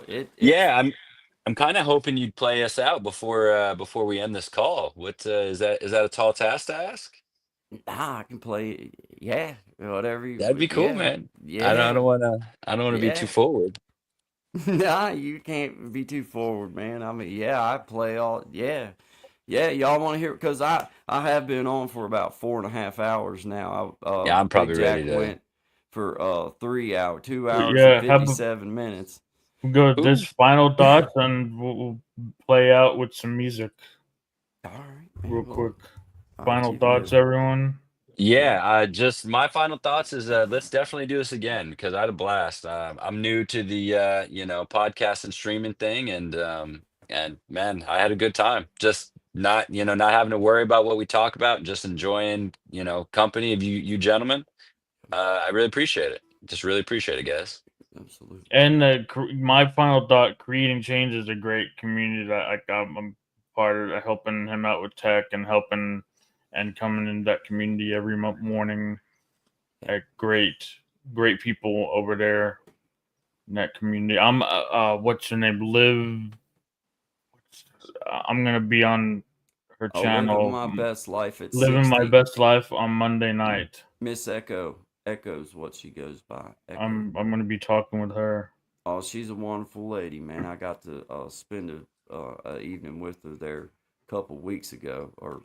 Speaker 1: It's
Speaker 3: Yeah, I'm kind of hoping you'd play us out before we end this call. What is that a tall task to ask?
Speaker 1: I can play. Yeah, whatever
Speaker 3: That'd
Speaker 1: you.
Speaker 3: be cool,
Speaker 1: Yeah,
Speaker 3: man. I
Speaker 1: yeah,
Speaker 3: don't want to be too
Speaker 1: yeah.
Speaker 3: forward.
Speaker 1: Nah, you can't be too forward, man. I mean, yeah, I play all. Yeah, yeah. Y'all want to hear? Because I have been on for about 4.5 hours now.
Speaker 3: Yeah, I'm
Speaker 1: Big
Speaker 3: probably ready
Speaker 1: Jack
Speaker 3: to.
Speaker 1: went for 3 hour, two
Speaker 4: But
Speaker 1: hours and
Speaker 4: yeah,
Speaker 1: fifty seven minutes.
Speaker 4: we'll go with this
Speaker 3: Ooh.
Speaker 4: final thoughts, and we'll play out with some music
Speaker 1: All right, man.
Speaker 4: real
Speaker 1: Well,
Speaker 4: quick.
Speaker 1: all right,
Speaker 4: Final
Speaker 1: you
Speaker 4: thoughts,
Speaker 1: go.
Speaker 4: everyone.
Speaker 1: Yeah.
Speaker 3: Yeah, just my final thoughts is let's definitely do this again because I had a blast. I'm new to the podcast and streaming thing, and man, I had a good time. Just not having to worry about what we talk about, and just enjoying company of you gentlemen. I really appreciate it. Just really appreciate it, guys.
Speaker 1: Absolutely.
Speaker 4: And my final thought: creating change is a great community that I'm part of, helping him out with tech and helping and coming in that community every morning. Great people over there in that community. What's her name? Liv. I'm gonna be on her
Speaker 1: Oh, living
Speaker 4: channel,
Speaker 1: my best life at
Speaker 4: living my
Speaker 1: 60.
Speaker 4: best life on Monday night.
Speaker 1: Miss Echo. Echo's what she goes by. Echo.
Speaker 4: I'm gonna be talking with her.
Speaker 1: Oh, she's a wonderful lady, man. I got to spend a evening with her there a couple weeks ago, or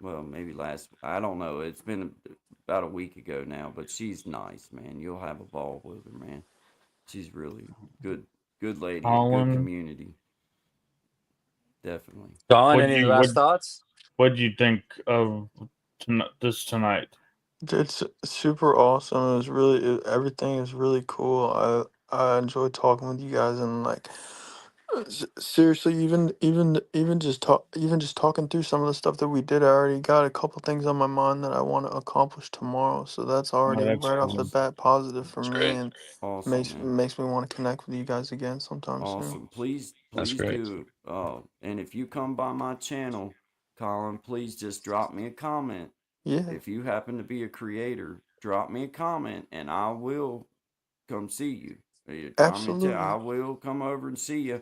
Speaker 1: well, maybe last. I don't know. It's been about a week ago now, but she's nice, man. You'll have a ball with her, man. She's really good, good lady and good
Speaker 4: Colin,
Speaker 1: community. Definitely.
Speaker 3: Colin,
Speaker 4: what
Speaker 3: any
Speaker 4: you
Speaker 3: last thoughts?
Speaker 4: what do you think of this tonight?
Speaker 2: It's super awesome. It was everything is really cool. I enjoyed talking with you guys and like seriously, even just talking through some of the stuff that we did. I already got a couple things on my mind that I want to accomplish tomorrow. So that's
Speaker 4: Oh,
Speaker 2: already
Speaker 4: that's
Speaker 2: right off the
Speaker 4: cool.
Speaker 2: bat positive for
Speaker 3: That's
Speaker 2: me
Speaker 3: great.
Speaker 2: and
Speaker 1: Awesome,
Speaker 2: makes
Speaker 1: man.
Speaker 2: makes me want to connect with you guys again sometime soon.
Speaker 1: Awesome. Please,
Speaker 3: That's
Speaker 1: please
Speaker 3: great.
Speaker 1: do. And if you come by my channel, Colin, please just drop me a comment.
Speaker 2: Yeah,
Speaker 1: If you happen to be a creator, drop me a comment and I will come see you. Drop me I
Speaker 2: absolutely.
Speaker 1: will come over and see you.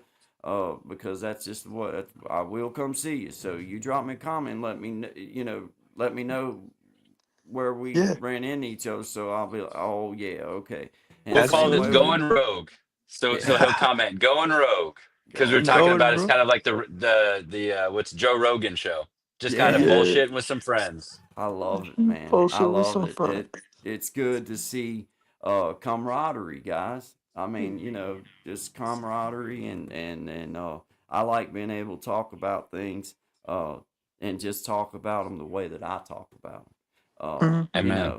Speaker 1: Because that's just what I will come see you. So you drop me a comment, let me let me know where we
Speaker 2: Yeah,
Speaker 1: ran into each other. So I'll be like, oh yeah, okay. And
Speaker 3: We'll call
Speaker 1: same
Speaker 3: this
Speaker 1: way with
Speaker 2: absolutely.
Speaker 3: going rogue. So
Speaker 1: yeah,
Speaker 3: he'll comment going rogue because we're
Speaker 1: going
Speaker 3: talking
Speaker 1: rogue.
Speaker 3: about
Speaker 2: Going,
Speaker 3: it's
Speaker 2: bro.
Speaker 3: kind of like the what's Joe Rogan show, just kind of
Speaker 1: Yeah.
Speaker 2: Yeah,
Speaker 3: bullshitting with some friends.
Speaker 1: I love it, man. I
Speaker 2: bullshit with
Speaker 1: love
Speaker 2: some
Speaker 1: it.
Speaker 2: fun.
Speaker 1: It's good to see camaraderie, guys. I mean, just camaraderie and I like being able to talk about things uh and just talk about them the way that I talk about them.
Speaker 2: Mhm.
Speaker 3: Amen.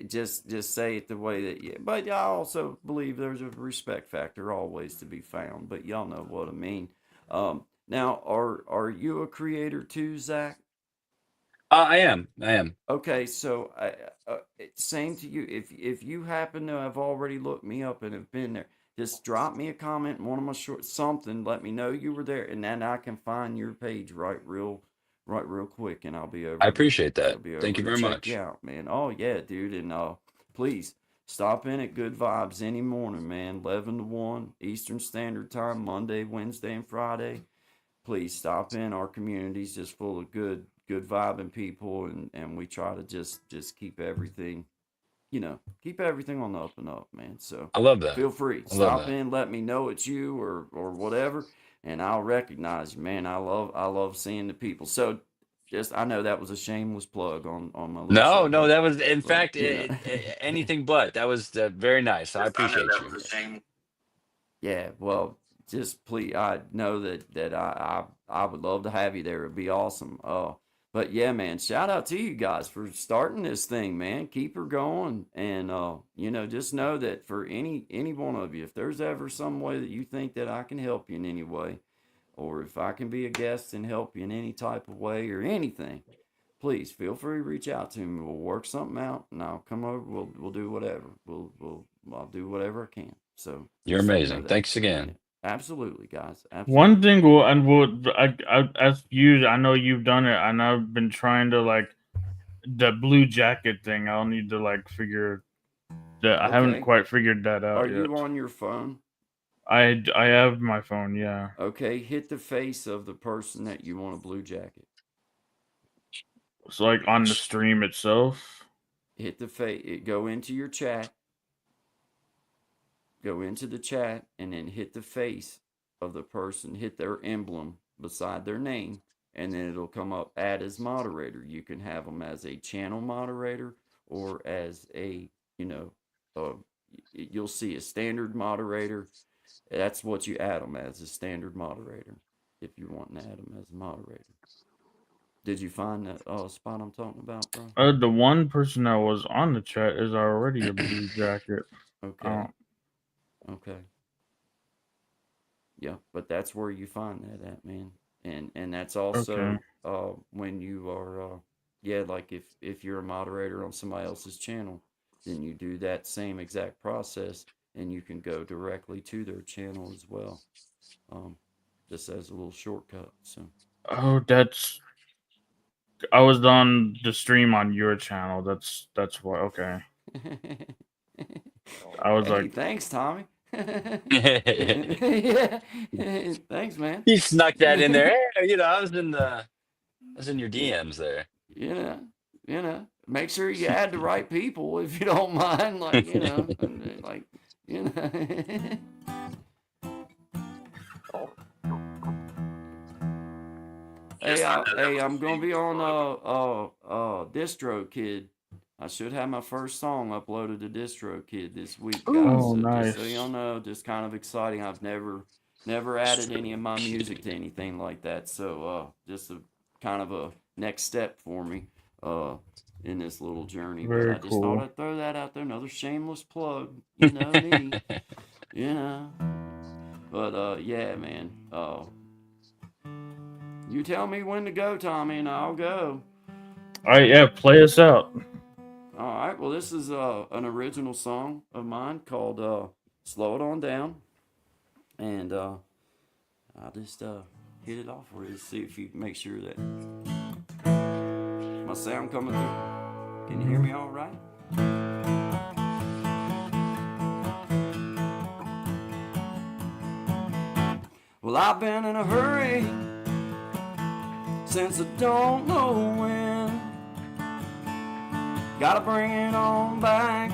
Speaker 1: Just say it the way that but I also believe there's a respect factor always to be found, but y'all know what I mean. Now are you a creator too, Zach?
Speaker 3: I am. I am.
Speaker 1: Okay, so same to you. If you happen to have already looked me up and have been there, just drop me a comment in one of my short something. Let me know you were there, and then I can find your page right real quick, and
Speaker 3: I appreciate that.
Speaker 1: I'll be
Speaker 3: Thank
Speaker 1: over
Speaker 3: you
Speaker 1: to
Speaker 3: very
Speaker 1: check you
Speaker 3: much.
Speaker 1: out, man. Oh yeah, dude, and please stop in at Good Vibes any morning, man. 11 to 1 Eastern Standard Time, Monday, Wednesday, and Friday. Please stop in. Our community's just full of good vibing people, and we try to just keep everything keep everything on the up and up, man. So
Speaker 3: I love that.
Speaker 1: feel free,
Speaker 3: I love
Speaker 1: stop
Speaker 3: that.
Speaker 1: in, let me know it's you or whatever, and I'll recognize you, man. I love seeing the people. So just I know that was a shameless plug on my little
Speaker 3: No,
Speaker 1: show,
Speaker 3: no, that was in
Speaker 1: but
Speaker 3: fact anything but. That was very nice. I appreciate you.
Speaker 1: yeah, well, just please, I know that I would love to have you there. It'd be awesome. But yeah, man, shout out to you guys for starting this thing, man. Keep her going, and just know that for any one of you, if there's ever some way that you think that I can help you in any way, or if I can be a guest and help you in any type of way or anything, please feel free to reach out to me. We'll work something out, and I'll come over. We'll do whatever. I'll do whatever I can. So
Speaker 3: You're
Speaker 1: just so you know
Speaker 3: amazing.
Speaker 1: that.
Speaker 3: Thanks again.
Speaker 1: Yeah, absolutely, guys.
Speaker 4: One
Speaker 1: Absolutely.
Speaker 4: thing will and will as you, I know you've done it, and I've been trying to like the blue jacket thing. I'll need to like figure that. I haven't
Speaker 1: Okay.
Speaker 4: quite figured that
Speaker 1: Are
Speaker 4: out
Speaker 1: you
Speaker 4: yet.
Speaker 1: on your phone?
Speaker 4: I have my phone. Yeah.
Speaker 1: Okay. Hit the face of the person that you want a blue jacket.
Speaker 4: So like on the stream itself.
Speaker 1: Hit the face. Go into your chat. Go into the chat and then hit the face of the person. Hit their emblem beside their name, and then it'll come up add as moderator. You can have them as a channel moderator or as a, you know, uh, you'll see a standard moderator. That's what you add them as, a standard moderator, if you want to add them as a moderator. Did you find that spot I'm talking about, bro?
Speaker 4: The one person that was on the chat is already a blue jacket.
Speaker 1: Okay. Okay. Yeah, but that's where you find that at, man. And that's
Speaker 4: Okay.
Speaker 1: also when you are yeah, like if you're a moderator on somebody else's channel, then you do that same exact process and you can go directly to their channel as well. Just as a little shortcut. So
Speaker 4: Oh, that's. I was on the stream on your channel. That's why. Okay. I was
Speaker 1: Hey,
Speaker 4: like,
Speaker 1: thanks, Tommy.
Speaker 3: He
Speaker 1: Yeah. Thanks, man.
Speaker 3: snuck that in there. Hey, you know, I was in your DMs there.
Speaker 1: you know, make sure you add the right people if you don't mind. Like, like, you know. Hey, I'm gonna be on DistroKid. I should have my first song uploaded to DistroKid this week, guys.
Speaker 4: oh,
Speaker 1: So just so y'all
Speaker 4: nice.
Speaker 1: know, just kind of exciting. I've never added any of my music to anything like that. So just a kind of a next step for me in this little journey. But
Speaker 4: Very
Speaker 1: I just thought
Speaker 4: cool.
Speaker 1: I'd throw that out there. Another shameless plug. You know me. You know. But yeah, man. You tell me when to go, Tommy, and I'll go.
Speaker 4: All right, yeah, play us out.
Speaker 1: All right. Well, this is an original song of mine called "Slow It On Down," and I'll just hit it off for you to see if you can make sure that my sound coming through. Can you hear me all right? Well, I've been in a hurry since I don't know when. Gotta bring it on back,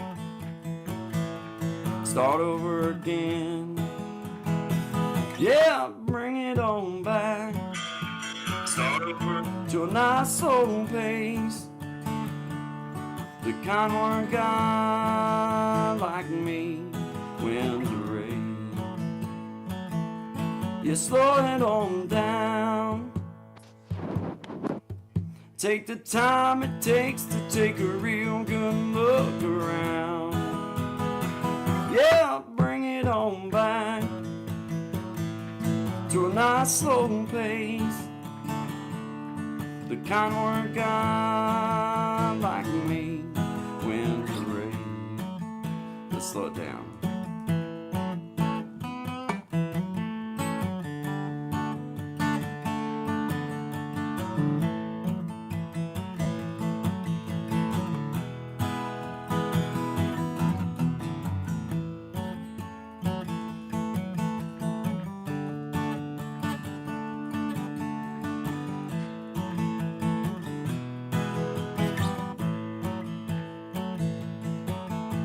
Speaker 1: start over again. Yeah, bring it on back, start over to a nice slow pace. The kind where a guy like me wins the race. You slow it on down. Take the time it takes to take a real good look around. Yeah, bring it on back to a nice slow pace. The kind where a guy like me wins the race. Let's slow it down.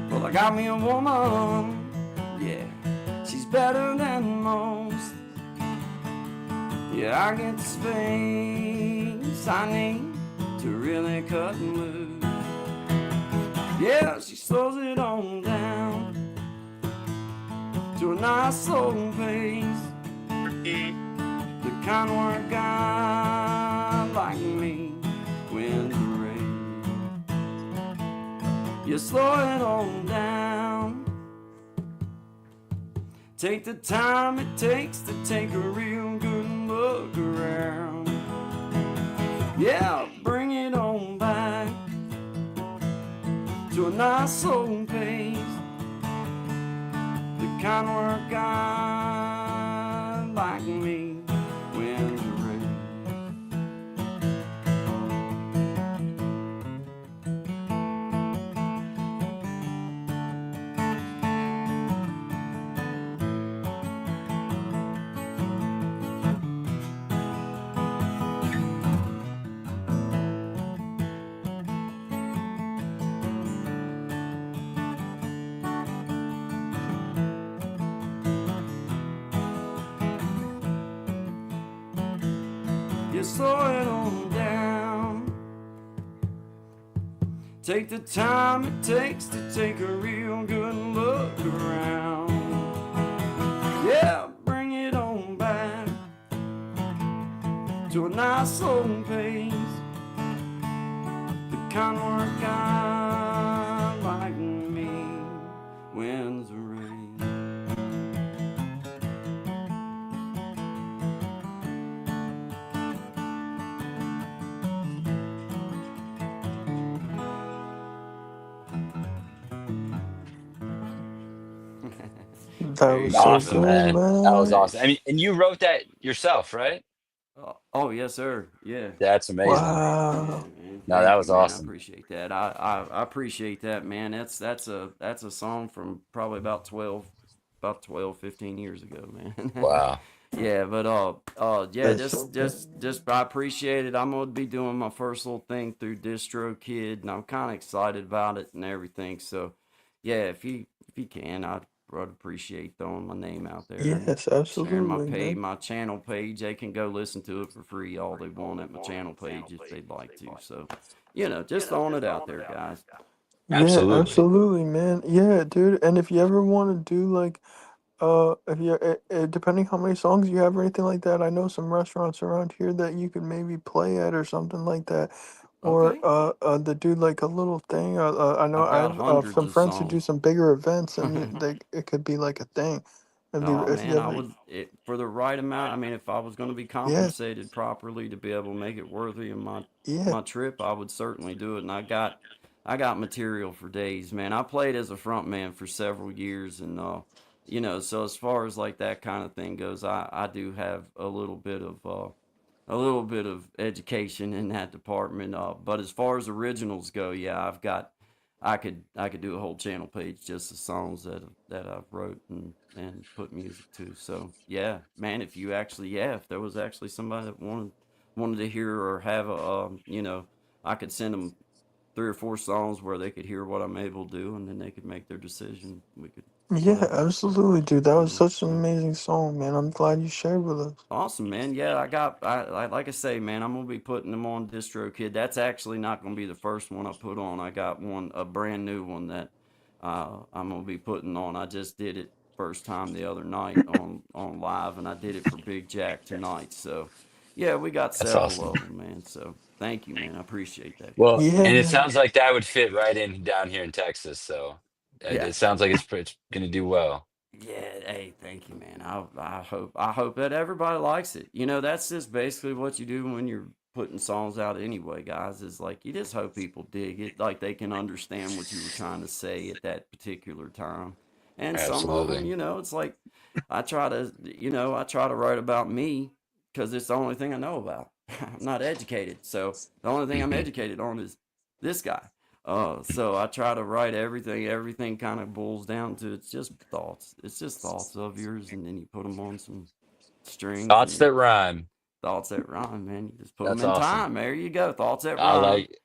Speaker 1: Well, I got me a woman, yeah, she's better than most. Yeah, I get the space I need to really cut and loose. Yeah, she slows it on down to a nice slow pace. The kind where a guy like me wins the race. You slow it on down. Take the time it takes to take a real good look nice soul pays the kind work God like me wins the race. You slow it on down. Take the time it takes to take a real good look around. Yeah, bring it on back to a nice slow pace. The kind of work God like me wins the race.
Speaker 2: That
Speaker 1: There you
Speaker 2: was
Speaker 1: go,
Speaker 2: so
Speaker 3: Awesome,
Speaker 2: good,
Speaker 1: brother.
Speaker 3: man. That was
Speaker 2: man.
Speaker 3: awesome. I
Speaker 1: Thanks.
Speaker 3: mean, and you wrote that yourself, right?
Speaker 1: Oh yes, sir. Yeah.
Speaker 3: That's amazing.
Speaker 1: Yeah,
Speaker 2: Wow.
Speaker 1: man.
Speaker 3: No, that
Speaker 1: Thank you,
Speaker 3: was
Speaker 1: man. I
Speaker 3: awesome.
Speaker 1: appreciate that. I appreciate that, man. That's a song from probably about 12, 15 years ago, man.
Speaker 3: Wow.
Speaker 1: Yeah, but yeah,
Speaker 2: That's so good.
Speaker 1: just I appreciate it. I'm gonna be doing my first little thing through DistroKid, and I'm kind of excited about it and everything. So, yeah, if you can, I'd appreciate throwing my name out there and
Speaker 2: Yes,
Speaker 1: sharing
Speaker 2: absolutely, man.
Speaker 1: my channel page. They can go listen to it for free all they want at my channel page if they'd like to. So, just throwing it out there, guys.
Speaker 2: Yeah,
Speaker 3: Absolutely.
Speaker 2: absolutely, man. Yeah, dude. And if you ever want to do like, if you, depending how many songs you have or anything like that, I know some restaurants around here that you could maybe play at or something like that. Or
Speaker 1: Okay,
Speaker 2: to do like a little thing. I know
Speaker 1: I've
Speaker 2: I
Speaker 1: got
Speaker 2: have
Speaker 1: hundreds
Speaker 2: some
Speaker 1: of
Speaker 2: friends who do
Speaker 1: songs.
Speaker 2: some bigger events, and it could be like a thing. It'd be
Speaker 1: Oh
Speaker 2: if you
Speaker 1: man, I
Speaker 2: ever,
Speaker 1: would for the right amount. I mean, if I was going to be
Speaker 2: yeah,
Speaker 1: compensated properly to be able to make it worthy of
Speaker 2: yeah,
Speaker 1: my trip, I would certainly do it. And I got material for days, man. I played as a front man for several years, and so as far as like that kind of thing goes, I do have a little bit of education in that department. But as far as originals go, yeah, I could do a whole channel page just the songs that I've wrote and put music to. So yeah, man, if there was actually somebody that wanted to hear or have I could send them 3 or 4 songs where they could hear what I'm able to do, and then they could make their decision. We could
Speaker 2: yeah,
Speaker 1: whatever,
Speaker 2: absolutely, dude. That was such an
Speaker 1: so.
Speaker 2: amazing song, man. I'm glad you shared with us.
Speaker 1: Awesome, man. Yeah, like I say, man, I'm gonna be putting them on DistroKid. That's actually not gonna be the first one I put on. I got a brand new one that I'm gonna be putting on. I just did it first time the other night on live, and I did it for Big Jack tonight. So, yeah, we got
Speaker 3: That's
Speaker 1: several
Speaker 3: awesome.
Speaker 1: of them, man. So, thank you, man. I appreciate that,
Speaker 3: Well,
Speaker 1: guys.
Speaker 2: Yeah,
Speaker 3: and it
Speaker 2: man.
Speaker 3: sounds like that would fit right in down here in Texas. So
Speaker 1: Yeah,
Speaker 3: it sounds like it's going to do well.
Speaker 1: Yeah, hey, thank you, man. I hope that everybody likes it. That's just basically what you do when you're putting songs out anyway, guys. Is like you just hope people dig it, like they can understand what you were trying to say at that particular time. And some of them,
Speaker 3: Absolutely.
Speaker 1: it's like I try to write about me because it's the only thing I know about. I'm not educated, so the only thing I'm
Speaker 3: Hmm.
Speaker 1: educated on is this guy. So I try to write everything. Everything kind of boils down to it's just thoughts. It's just thoughts of yours, and then you put them on some strings
Speaker 3: Thoughts
Speaker 1: and
Speaker 3: that rhyme.
Speaker 1: thoughts that rhyme. Man, you just put them
Speaker 3: That's
Speaker 1: in
Speaker 3: awesome.
Speaker 1: time. There you go. Thoughts that
Speaker 3: I
Speaker 1: rhyme
Speaker 3: like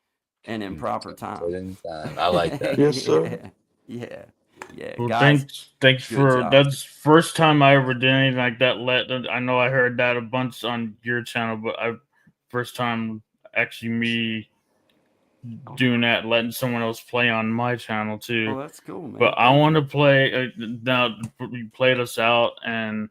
Speaker 1: and in proper
Speaker 3: put
Speaker 1: time.
Speaker 3: in time. I like that.
Speaker 2: Yes, sir.
Speaker 1: Yeah, yeah, yeah.
Speaker 4: Well,
Speaker 1: Guys,
Speaker 4: thanks
Speaker 1: good
Speaker 4: for
Speaker 1: job.
Speaker 4: that's first time I ever did anything like that. I know I heard that a bunch on your channel, but I first time actually me doing that, letting someone else play on my channel too.
Speaker 1: Oh, that's cool,
Speaker 4: But
Speaker 1: man.
Speaker 4: I
Speaker 1: Thank
Speaker 4: want
Speaker 1: you.
Speaker 4: to play now. You played us out, and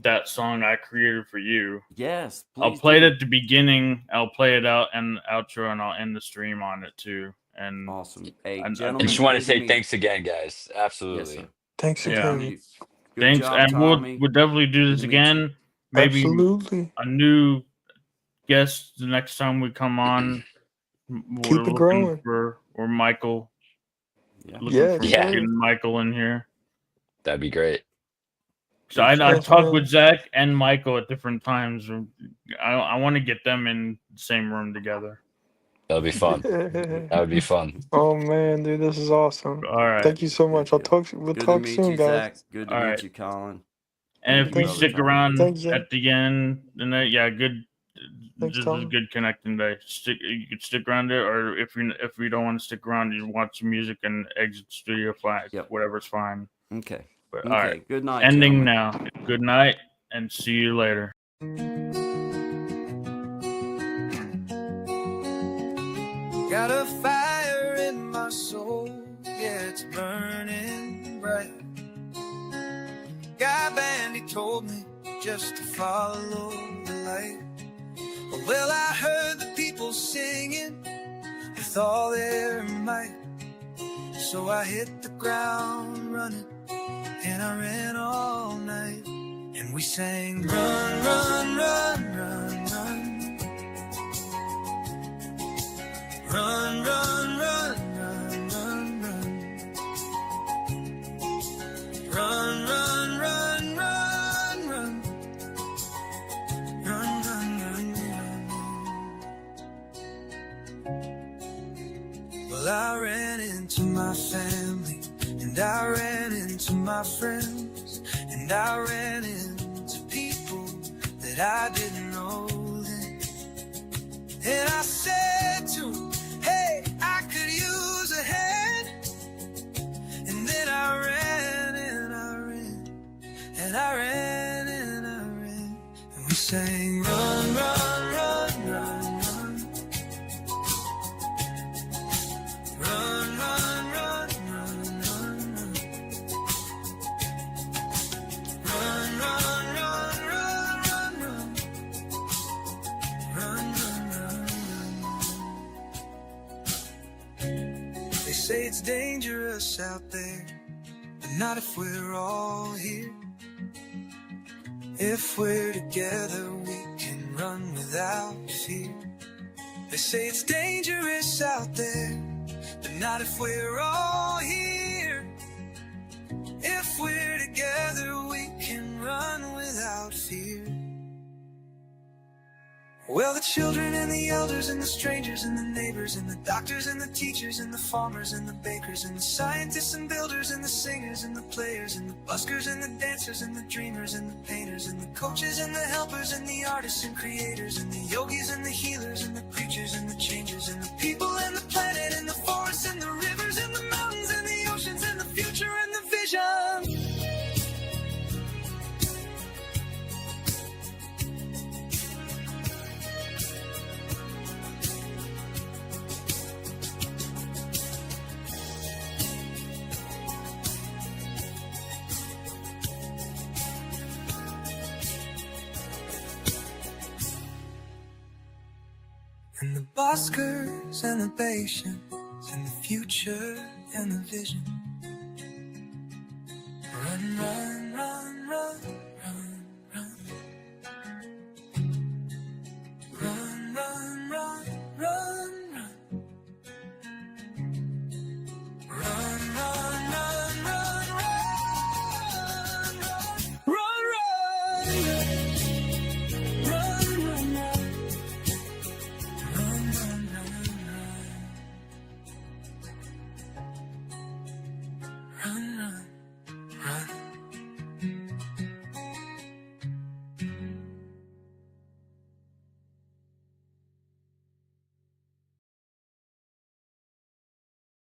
Speaker 4: that song I created for you.
Speaker 1: Yes,
Speaker 4: I'll
Speaker 1: please
Speaker 4: play it
Speaker 1: do.
Speaker 4: at the beginning. I'll play it out and the outro, and I'll end the stream on it too. And
Speaker 1: Awesome. Hey,
Speaker 3: And
Speaker 4: think
Speaker 3: just
Speaker 1: gentlemen,
Speaker 3: want to
Speaker 1: good to
Speaker 3: say
Speaker 1: meet.
Speaker 3: thanks again, guys.
Speaker 1: Yes, sir.
Speaker 3: Absolutely.
Speaker 2: Thanks
Speaker 1: Thank
Speaker 4: yeah,
Speaker 2: again.
Speaker 1: you. Good
Speaker 4: thanks,
Speaker 1: job,
Speaker 4: and
Speaker 1: Tommy.
Speaker 4: we'll definitely do
Speaker 1: Good
Speaker 4: this
Speaker 1: to meet you.
Speaker 4: again. Maybe
Speaker 2: Absolutely.
Speaker 4: a new guest the next time we come on. We're
Speaker 2: Keep it
Speaker 4: looking
Speaker 2: growing.
Speaker 4: for or Michael.
Speaker 1: Yeah.
Speaker 4: Looking
Speaker 2: Yeah,
Speaker 4: forward to
Speaker 3: Yeah.
Speaker 4: getting Michael in here.
Speaker 3: That'd be great.
Speaker 4: So I talked
Speaker 2: Definitely.
Speaker 4: with Zach and Michael at different times. I want to get them in the same room together.
Speaker 3: That'll be fun. That would be fun.
Speaker 2: Oh man, dude, this is awesome.
Speaker 4: All right.
Speaker 2: Thank you so
Speaker 1: Good
Speaker 2: much. We'll
Speaker 1: deal.
Speaker 2: we'll
Speaker 1: Good to
Speaker 2: talk
Speaker 1: meet
Speaker 2: soon,
Speaker 1: you,
Speaker 2: guys.
Speaker 1: Zach. Good to
Speaker 4: All
Speaker 1: meet
Speaker 4: right.
Speaker 1: you, Colin.
Speaker 4: And
Speaker 1: Thank
Speaker 4: if
Speaker 1: you,
Speaker 4: we
Speaker 1: brother
Speaker 4: stick
Speaker 1: Tom.
Speaker 4: around
Speaker 2: Thanks, Zach.
Speaker 4: at the end, then yeah, good.
Speaker 2: Thanks,
Speaker 4: This is
Speaker 2: Tom.
Speaker 4: good connecting day. You could stick around there, or if you don't want to stick around, you watch some music and exit studio flag.
Speaker 1: Yep.
Speaker 4: Whatever's fine.
Speaker 1: Okay.
Speaker 4: But
Speaker 1: Okay.
Speaker 4: all right,
Speaker 1: Good night,
Speaker 4: ending
Speaker 1: gentlemen.
Speaker 4: now. Good night, and see you later.
Speaker 5: Got a fire in my soul, yeah, it's burning bright. Guy band, he told me just to follow the light. Well, I heard the people singing with all their might. So I hit the ground running, and I ran all night. And we sang, run, run, run, run, run. Run, run, run, run, run, run. Run, run, run, run, run. Run, run, run, run. Well, I ran into my family, and I ran into my friends, and I ran into people that I didn't know then. And I said to them, hey, I could use a hand. And then I ran and I ran, and I ran and I ran. And we sang, run, run, run, run, run. Run, run, run, run, run, run. Run, run, run, run, run, run. Run, run, run, run. They say it's dangerous out there, but not if we're all here. If we're together, we can run without fear. They say it's dangerous out there, but not if we're all here. If we're together, we can run without fear. Well, the children and the elders and the strangers and the neighbors and the doctors and the teachers and the farmers and the bakers and the scientists and builders and the singers and the players and the buskers and the dancers and the dreamers and the painters and the coaches and the helpers and the artists and creators and the yogis and the healers and the preachers and the changers and the people and the planet and the forests and the rivers and the mountains and the oceans and the future and the vision. And the buskers and the patience and the future and the vision. Run, run.